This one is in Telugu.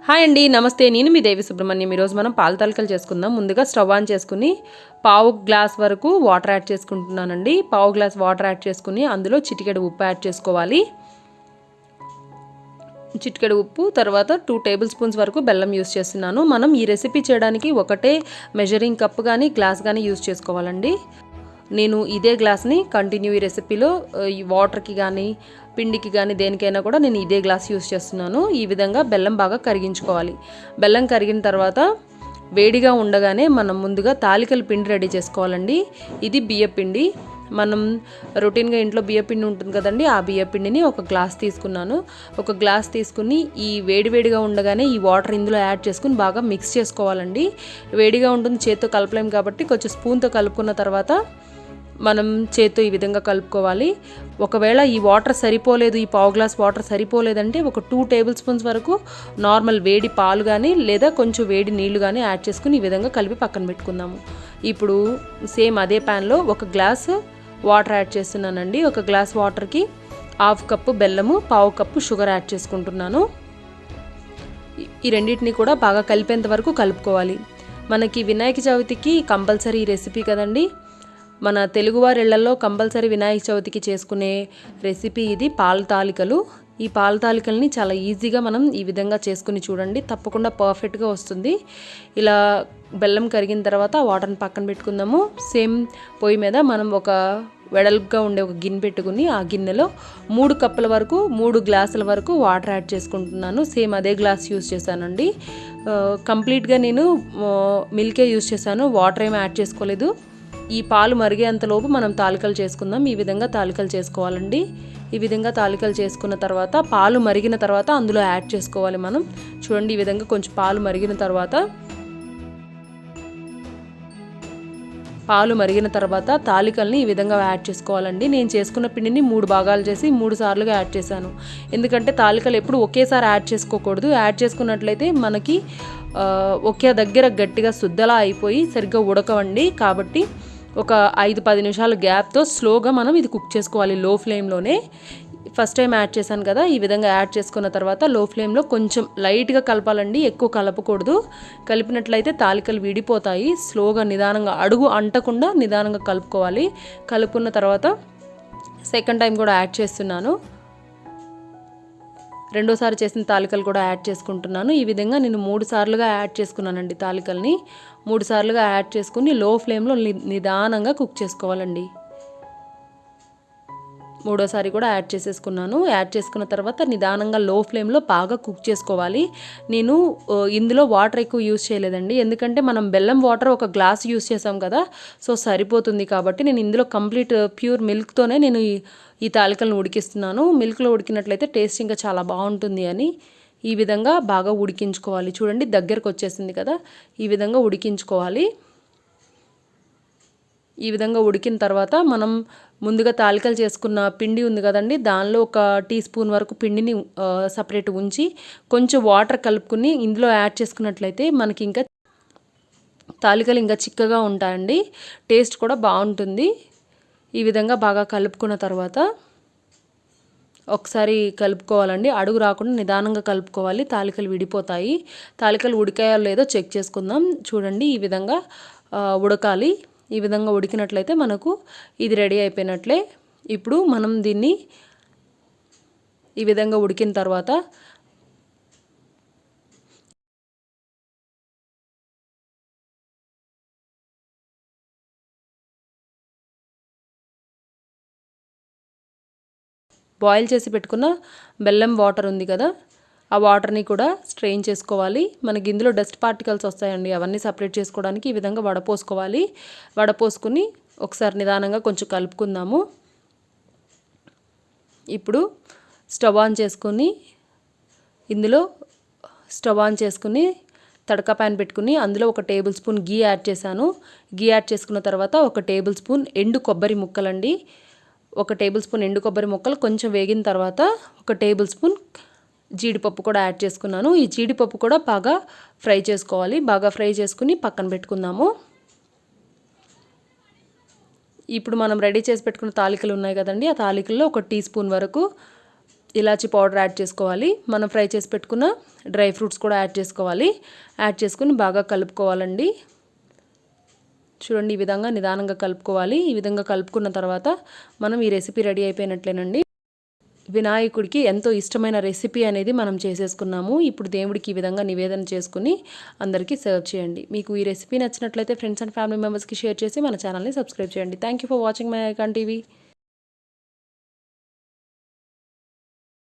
హాయ్ అండి, నమస్తే. నేను మీ దేవి సుబ్రహ్మణ్యం. ఈరోజు మనం పాల తాలికలు చేసుకుందాం. ముందుగా స్టవ్ ఆన్ చేసుకుని పావు గ్లాస్ వరకు వాటర్ యాడ్ చేసుకుంటున్నానండి. పావు గ్లాస్ వాటర్ యాడ్ చేసుకుని అందులో చిటికెడు ఉప్పు యాడ్ చేసుకోవాలి. చిటికెడు ఉప్పు, తర్వాత 2 టేబుల్ స్పూన్స్ వరకు బెల్లం యూస్ చేస్తున్నాను. మనం ఈ రెసిపీ చేయడానికి ఒకటే మెజరింగ్ కప్ కానీ గ్లాస్ కానీ యూస్ చేసుకోవాలండి. నేను ఇదే గ్లాస్ని కంటిన్యూ ఈ రెసిపీలో ఈ వాటర్కి కానీ పిండికి కానీ దేనికైనా కూడా నేను ఇదే గ్లాస్ యూస్ చేస్తున్నాను. ఈ విధంగా బెల్లం బాగా కరిగించుకోవాలి. బెల్లం కరిగిన తర్వాత వేడిగా ఉండగానే మనం ముందుగా తాలికల పిండి రెడీ చేసుకోవాలండి. ఇది బియ్యపిండి. మనం రొటీన్గా ఇంట్లో బియ్యపిండి ఉంటుంది కదండి, ఆ బియ్యపిండిని ఒక గ్లాస్ తీసుకున్నాను. ఒక గ్లాస్ తీసుకుని ఈ వేడివేడిగా ఉండగానే ఈ వాటర్ ఇందులో యాడ్ చేసుకుని బాగా మిక్స్ చేసుకోవాలండి. వేడిగా ఉంటుంది, చేత్తో కలపలేం కాబట్టి కొంచెం స్పూన్తో కలుపుకున్న తర్వాత మనం చేత్తో ఈ విధంగా కలుపుకోవాలి. ఒకవేళ ఈ వాటర్ సరిపోలేదు, ఈ పావు గ్లాస్ వాటర్ సరిపోలేదంటే ఒక 2 టేబుల్ స్పూన్స్ వరకు నార్మల్ వేడి పాలు కానీ లేదా కొంచెం వేడి నీళ్లు కానీ యాడ్ చేసుకుని ఈ విధంగా కలిపి పక్కన పెట్టుకుందాము. ఇప్పుడు సేమ్ అదే ప్యాన్లో ఒక గ్లాస్ వాటర్ యాడ్ చేస్తున్నానండి. ఒక గ్లాస్ వాటర్కి 1/2 కప్పు బెల్లము, పావు కప్పు షుగర్ యాడ్ చేసుకుంటున్నాను. ఈ రెండింటిని కూడా బాగా కలిపేంత వరకు కలుపుకోవాలి. మనకి వినాయక చవితికి కంపల్సరీ ఈ రెసిపీ కదండి. మన తెలుగువారి ఇళ్లలో కంపల్సరీ వినాయక చవితికి చేసుకునే రెసిపీ ఇది, పాల తాలికలు. ఈ పాల తాలికల్ని చాలా ఈజీగా మనం ఈ విధంగా చేసుకుని చూడండి, తప్పకుండా పర్ఫెక్ట్గా వస్తుంది. ఇలా బెల్లం కరిగిన తర్వాత వాటర్ని పక్కన పెట్టుకుందాము. సేమ్ పొయ్యి మీద మనం ఒక వెడల్పుగా ఉండే ఒక గిన్నె పెట్టుకుని ఆ గిన్నెలో 3 కప్పుల వరకు 3 గ్లాసుల వరకు వాటర్ యాడ్ చేసుకుంటున్నాను. సేమ్ అదే గ్లాస్ యూస్ చేశానండి. కంప్లీట్గా నేను మిల్కే యూస్ చేశాను, వాటర్ ఏమి యాడ్ చేసుకోలేదు. ఈ పాలు మరిగేంతలోపు మనం తాలికలు చేసుకుందాం. ఈ విధంగా తాలికలు చేసుకోవాలండి. ఈ విధంగా తాలికలు చేసుకున్న తర్వాత పాలు మరిగిన తర్వాత అందులో యాడ్ చేసుకోవాలి మనం. చూడండి, ఈ విధంగా కొంచెం పాలు మరిగిన తర్వాత తాలికల్ని ఈ విధంగా యాడ్ చేసుకోవాలండి. నేను చేసుకున్న పిండిని 3 భాగాలు చేసి 3 సార్లుగా యాడ్ చేశాను. ఎందుకంటే తాలికలు ఎప్పుడు ఒకేసారి యాడ్ చేసుకోకూడదు. యాడ్ చేసుకున్నట్లయితే మనకి ఒకే దగ్గర గట్టిగా శుద్ధలా అయిపోయి సరిగ్గా ఉడకవండి. కాబట్టి ఒక 5-10 నిమిషాలు గ్యాప్తో స్లోగా మనం ఇది కుక్ చేసుకోవాలి లో ఫ్లేమ్లోనే. ఫస్ట్ టైం యాడ్ చేశాను కదా, ఈ విధంగా యాడ్ చేసుకున్న తర్వాత లో ఫ్లేమ్లో కొంచెం లైట్గా కలపాలండి, ఎక్కువ కలపకూడదు. కలిపినట్లయితే తాలికలు విడిపోతాయి. స్లోగా నిదానంగా అడుగు అంటకుండా నిదానంగా కలుపుకోవాలి. కలుపుకున్న తర్వాత సెకండ్ టైం కూడా యాడ్ చేస్తున్నాను. రెండోసారి చేసిన తాలికలు కూడా యాడ్ చేసుకుంటున్నాను. ఈ విధంగా నేను 3 సార్లుగా యాడ్ చేసుకున్నానండి. తాలికల్ని 3 సార్లుగా యాడ్ చేసుకుని లో ఫ్లేమ్లో నిదానంగా కుక్ చేసుకోవాలండి. మూడోసారి కూడా యాడ్ చేసేసుకున్నాను. యాడ్ చేసుకున్న తర్వాత నిదానంగా లో ఫ్లేమ్లో బాగా కుక్ చేసుకోవాలి. నేను ఇందులో వాటర్ ఎక్కువ యూస్ చేయలేదండి, ఎందుకంటే మనం బెల్లం వాటర్ ఒక గ్లాస్ యూస్ చేసాం కదా, సో సరిపోతుంది. కాబట్టి నేను ఇందులో కంప్లీట్ ప్యూర్ మిల్క్తోనే నేను ఈ తాలికలను ఉడికిస్తున్నాను. మిల్క్లో ఉడికినట్లయితే టేస్ట్ ఇంకా చాలా బాగుంటుంది అని ఈ విధంగా బాగా ఉడికించుకోవాలి. చూడండి, దగ్గరకు వచ్చేసింది కదా, ఈ విధంగా ఉడికించుకోవాలి. ఈ విధంగా ఉడికిన తర్వాత మనం ముందుగా తాలికలు చేసుకున్న పిండి ఉంది కదండి, దానిలో ఒక టీ స్పూన్ వరకు పిండిని సపరేట్ ఉంచి కొంచెం వాటర్ కలుపుకుని ఇందులో యాడ్ చేసుకున్నట్లయితే మనకి ఇంకా తాలికలు ఇంకా చిక్కగా ఉంటాయండి, టేస్ట్ కూడా బాగుంటుంది. ఈ విధంగా బాగా కలుపుకున్న తర్వాత ఒకసారి కలుపుకోవాలండి. అడుగు రాకుండా నిదానంగా కలుపుకోవాలి, తాలికలు విడిపోతాయి. తాలికలు ఉడికాయో లేదో చెక్ చేసుకుందాం. చూడండి, ఈ విధంగా ఉడకాలి. ఈ విధంగా ఉడికినట్లయితే మనకు ఇది రెడీ అయిపోయినట్లే. ఇప్పుడు మనం దీన్ని ఈ విధంగా ఉడికిన తర్వాత బాయిల్ చేసి పెట్టుకున్న బెల్లం వాటర్ ఉంది కదా, ఆ వాటర్ని కూడా స్ట్రెయిన్ చేసుకోవాలి. మనకి ఇందులో డస్ట్ పార్టికల్స్ వస్తాయండి, అవన్నీ సపరేట్ చేసుకోవడానికి ఈ విధంగా వడపోసుకోవాలి. వడపోసుకుని ఒకసారి నిదానంగా కొంచెం కలుపుకుందాము. ఇప్పుడు స్టవ్ ఆన్ చేసుకుని తడకా ప్యాన్ పెట్టుకుని అందులో ఒక టేబుల్ స్పూన్ గీ యాడ్ చేశాను. గీ యాడ్ చేసుకున్న తర్వాత ఒక టేబుల్ స్పూన్ ఎండు కొబ్బరి ముక్కలండి, ఒక టేబుల్ స్పూన్ ఎండు కొబ్బరి ముక్కలు కొంచెం వేగిన తర్వాత ఒక టేబుల్ స్పూన్ జీడిపప్పు కూడా యాడ్ చేసుకున్నాను. ఈ జీడిపప్పు కూడా బాగా ఫ్రై చేసుకోవాలి. బాగా ఫ్రై చేసుకుని పక్కన పెట్టుకుందాము. ఇప్పుడు మనం రెడీ చేసి పెట్టుకున్న తాలికలు ఉన్నాయి కదండి, ఆ తాలికల్లో ఒక టీ స్పూన్ వరకు ఇలాచీ పౌడర్ యాడ్ చేసుకోవాలి. మనం ఫ్రై చేసి పెట్టుకున్న డ్రై ఫ్రూట్స్ కూడా యాడ్ చేసుకోవాలి. యాడ్ చేసుకుని బాగా కలుపుకోవాలండి. చూడండి, ఈ విధంగా నిదానంగా కలుపుకోవాలి. ఈ విధంగా కలుపుకున్న తర్వాత మనం ఈ రెసిపీ రెడీ అయిపోయినట్లేనండి. వినాయకుడికి ఎంతో ఇష్టమైన రెసిపీ అనేది మనం చేసేసుకున్నాము. ఇప్పుడు దేవుడికి ఈ విధంగా నివేదన చేసుకుని అందరికీ సర్వ్ చేయండి. మీకు ఈ రెసిపీ నచ్చినట్లయితే ఫ్రెండ్స్ అండ్ ఫ్యామిలీ మెంబర్స్కి షేర్ చేసి మన ఛానల్ని సబ్స్క్రైబ్ చేయండి. Thank you for watching my icon TV.